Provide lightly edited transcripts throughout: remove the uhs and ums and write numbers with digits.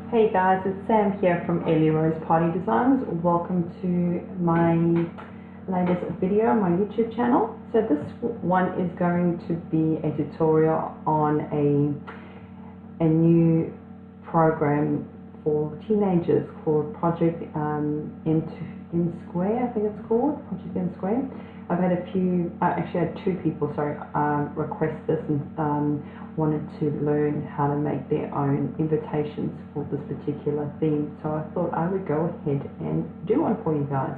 Hey guys, it's Sam here from Ellie Rose Party Designs. Welcome to my latest video on my YouTube channel. So this one is going to be a tutorial on a new program for teenagers called Project M2 I think it's called, Project M2. I've had actually had two people, request this and wanted to learn how to make their own invitations for this particular theme. So I thought I would go ahead and do one for you guys.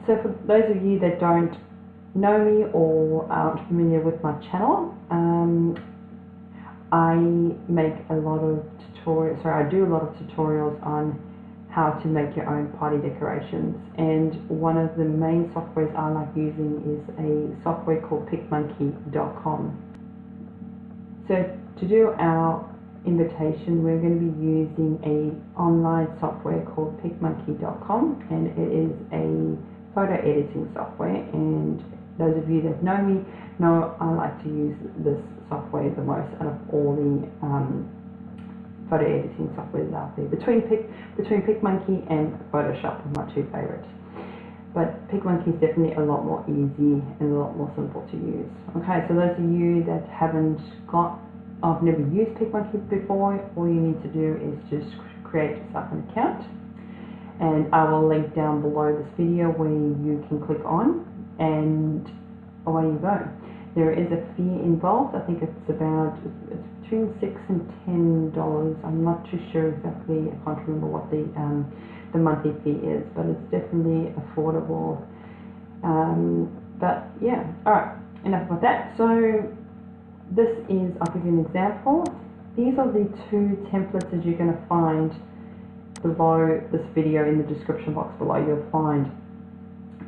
So for those of you that don't know me or aren't familiar with my channel, I make a lot of tutorials, I do a lot of tutorials on how to make your own party decorations, and one of the main softwares I like using is a software called PicMonkey.com. So to do our invitation, we're going to be using a online software called PicMonkey.com, and it is a photo editing software, and those of you that know me know I like to use this software the most out of all the photo editing softwares out there. Between PicMonkey and Photoshop are my two favorites. But PicMonkey is definitely a lot more easy and a lot more simple to use. Okay, so those of you that I've never used PicMonkey before, all you need to do is just create yourself an account. And I will link down below this video where you can click on, and away you go. There is a fee involved. I think it's between $6 and $10. I'm not too sure exactly. I can't remember what the monthly fee is, but it's definitely affordable. But yeah, all right, enough about that. So I'll give you an example. These are the two templates that you're going to find below this video. In the description box below, you'll find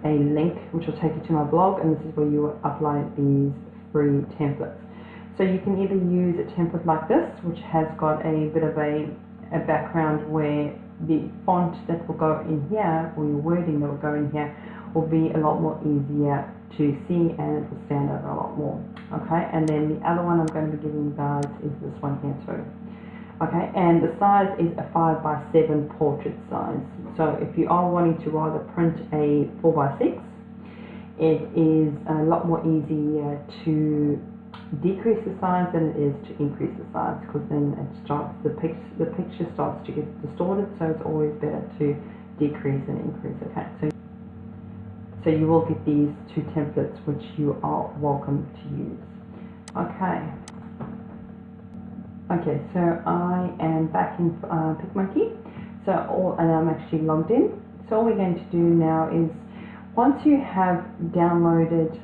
a link which will take you to my blog, and this is where you will upload these free templates. So you can either use a template like this, which has got a bit of a background where the font that will go in here, or your wording that will go in here, will be a lot more easier to see, and it will stand out a lot more. Okay, and then the other one I'm going to be giving you guys is this one here too. Okay, and the size is a 5x7 portrait size. So if you are wanting to rather print a 4x6, it is a lot more easier to decrease the size than it is to increase the size, because then the picture starts to get distorted. So it's always better to decrease and increase. Okay, so you will get these two templates which you are welcome to use. Okay, so I am back in PicMonkey, and I'm actually logged in. So all we're going to do now is, once you have downloaded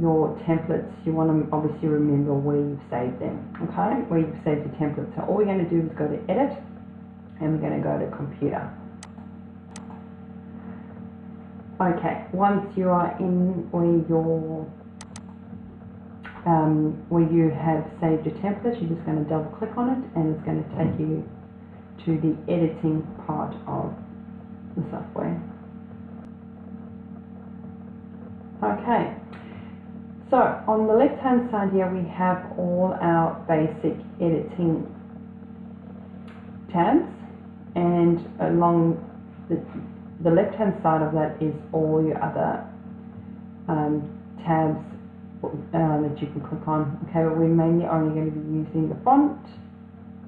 your templates, you want to obviously remember where you've saved them, okay, where you've saved your templates. So all we're going to do is go to edit, and we're going to go to computer. Okay, once you are in where you have saved your template, you're just going to double click on it, and it's going to take you to the editing part of the software. Okay, so on the left hand side here we have all our basic editing tabs, and along the left hand side of that is all your other tabs that you can click on. Okay, but we're mainly only going to be using the font.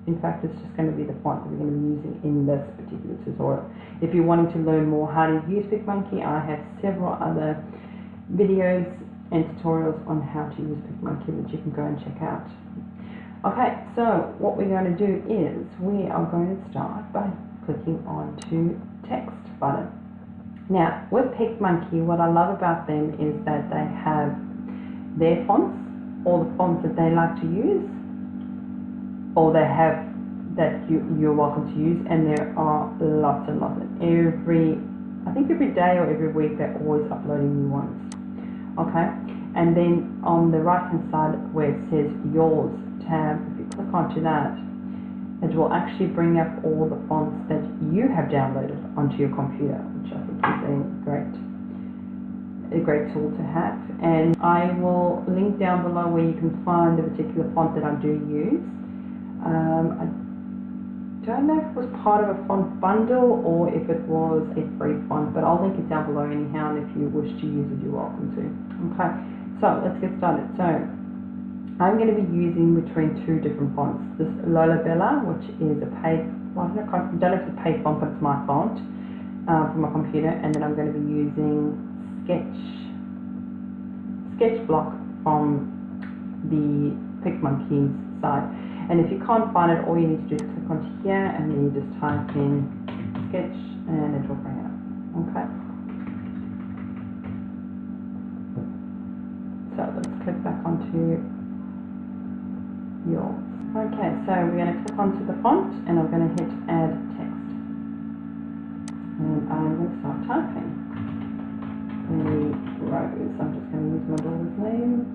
In fact, it's just going to be the font that we're going to be using in this particular tutorial. If you're wanting to learn more how to use PicMonkey, I have several other videos and tutorials on how to use PicMonkey that you can go and check out. Okay, so what we're going to do is we are going to start by clicking on to text button. Now with PicMonkey, what I love about them is that they have their fonts, all the fonts that they like to use, or they have that you're welcome to use, and there are lots and lots. I think every day or every week they're always uploading new ones. Okay, and then on the right hand side where it says yours tab, if you click onto that, it will actually bring up all the fonts that you have downloaded onto your computer, which I think is a great tool to have. And I will link down below where you can find the particular font that I do use. I don't know if it was part of a font bundle or if it was a free font, but I'll link it down below anyhow, and if you wish to use it, you're welcome to. Okay, so let's get started. So I'm going to be using between two different fonts. This Lola Bella, which is a paid, well, I don't know if it's a paid font, but it's my font from my computer, and then I'm going to be using Sketch Block from the PicMonkeys site. And if you can't find it, all you need to do is click onto here, and then you just type in Sketch, and it will bring it up. Okay. So let's click back onto yours. Okay, so we're going to click onto the font, and I'm going to hit Add Text. And I'm going to start typing. Rose. I'm just going to use my daughter's name.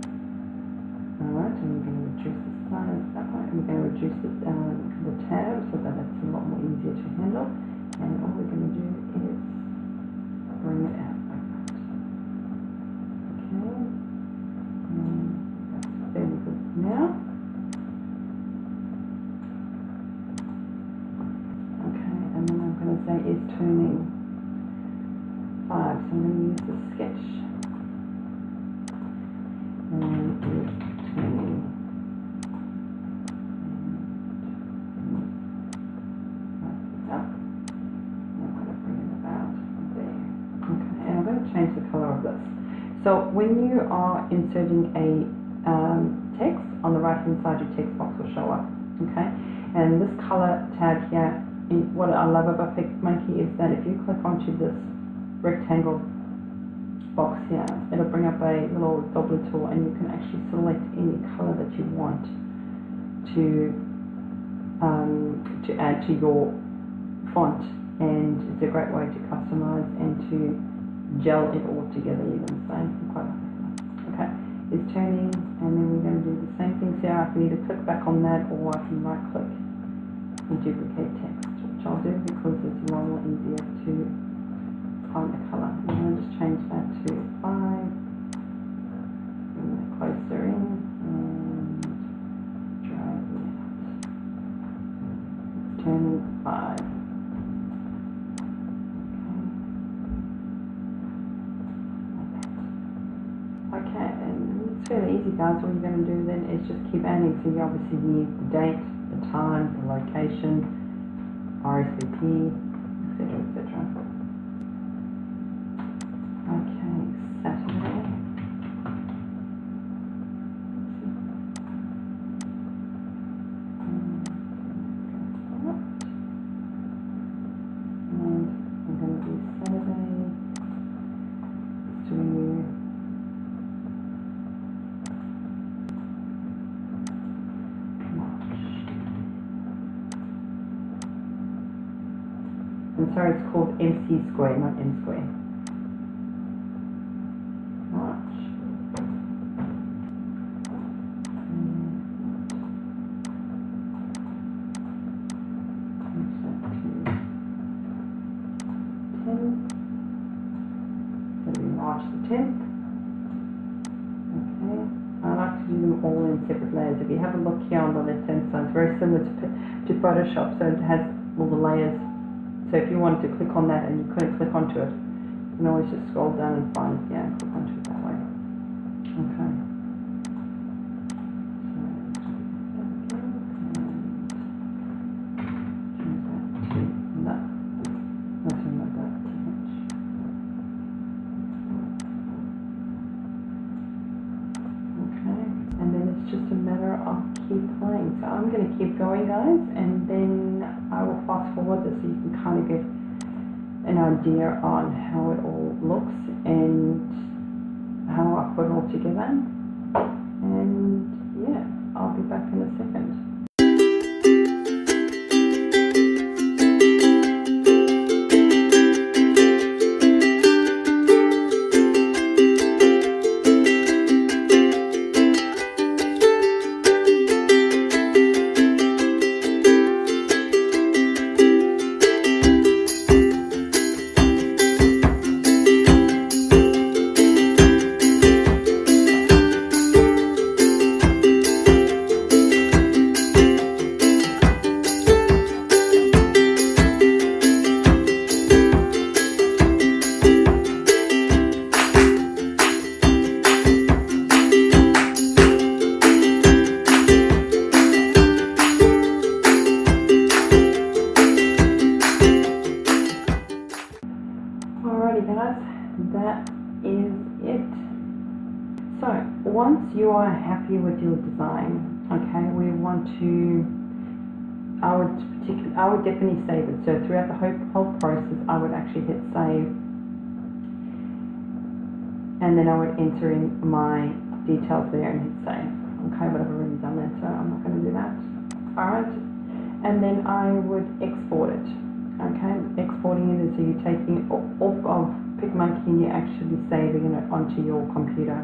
Alright, and we're going to reduce the size that way. And we're going to reduce the tab so that it's a lot more easier to handle. And all we're going to do is bring it out like that. Okay. And that's fairly good now. Okay, and then I'm going to say is turning 5. So I'm going to use the sketch. And is turning. Change the color of this. So when you are inserting a text, on the right hand side your text box will show up. Okay, and this color tab here, what I love about PicMonkey is that if you click onto this rectangle box here, it'll bring up a little doubler tool, and you can actually select any color that you want to add to your font, and it's a great way to customize and to gel it all together even. So quite like that. Okay, it's turning, and then we're going to do the same thing. So I can either click back on that, or I can right click and duplicate text, which I'll do because it's a lot more easier to find the color. I'm going to just change that to 5, bring that closer in, and drag it out. It's turning 5. Okay, and it's fairly easy, guys. All you're going to do then is just keep adding. So you obviously need the date, the time, the location, RSVP, etc., etc. Okay, Saturday. And I'm going to do Saturday. Let's do I'm sorry, it's called MC square, not M square. March. So we March the 10th. Okay. I like to do them all in separate layers. If you have a look here on the left hand side, it's very similar to Photoshop, so it has all the layers. So if you wanted to click on that and you couldn't click onto it, you can always just scroll down and find it, and click onto it that way. Okay. So change that to nothing like that too much. Okay, and then it's just a matter of keep playing. So I'm going to keep going, guys, and then I will fast forward this so you can kind of get an idea on how it all looks and how I put it all together. And yeah, I'll be back in a second. once you are happy with your design, okay, we want to, I would definitely save it. So throughout the whole process, I would actually hit save, and then I would enter in my details there and hit save. Okay, but I've already done that, so I'm not going to do that. Alright, and then I would export it. Okay, exporting it is so you're taking it off of PicMonkey and you're actually saving it onto your computer.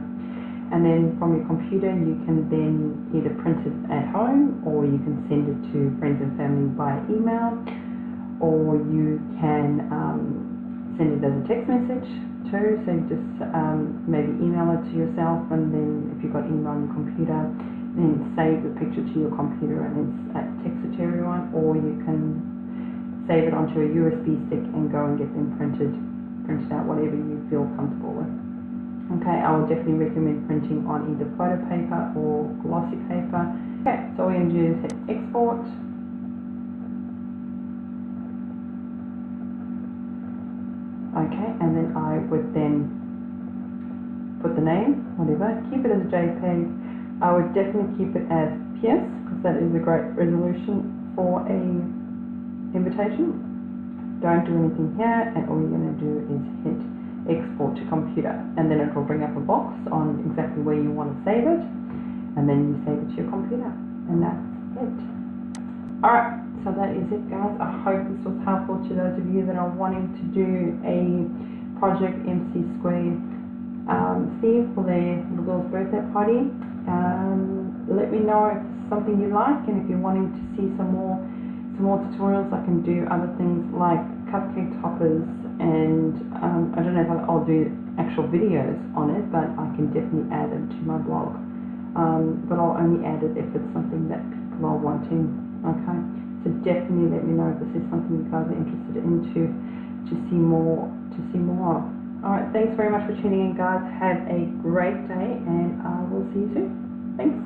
And then from your computer you can then either print it at home, or you can send it to friends and family via email, or you can send it as a text message too. So you just maybe email it to yourself, and then if you've got email on your computer, then save the picture to your computer and then text it to everyone, or you can save it onto a USB stick and go and get them printed out, whatever you feel comfortable with. Okay, I would definitely recommend printing on either photo paper or glossy paper. Okay, so all you're going to do is hit export. Okay, and then I would then put the name, whatever, keep it as a JPEG. I would definitely keep it as PS, because that is a great resolution for a invitation. Don't do anything here, and all you're going to do is hit export to computer, and then it will bring up a box on exactly where you want to save it, and then you save it to your computer, and that's it. Alright, so that is it, guys. I hope this was helpful to those of you that are wanting to do a Project MC2 theme for their little girl's birthday party. Let me know if it's something you like, and if you're wanting to see some more tutorials. I can do other things like cupcake toppers, and I don't know if I'll do actual videos on it, but I can definitely add it to my blog. But I'll only add it if it's something that people are wanting. Okay, so definitely let me know if this is something you guys are interested in to see more of. Alright, thanks very much for tuning in, guys. Have a great day, and I will see you soon. Thanks.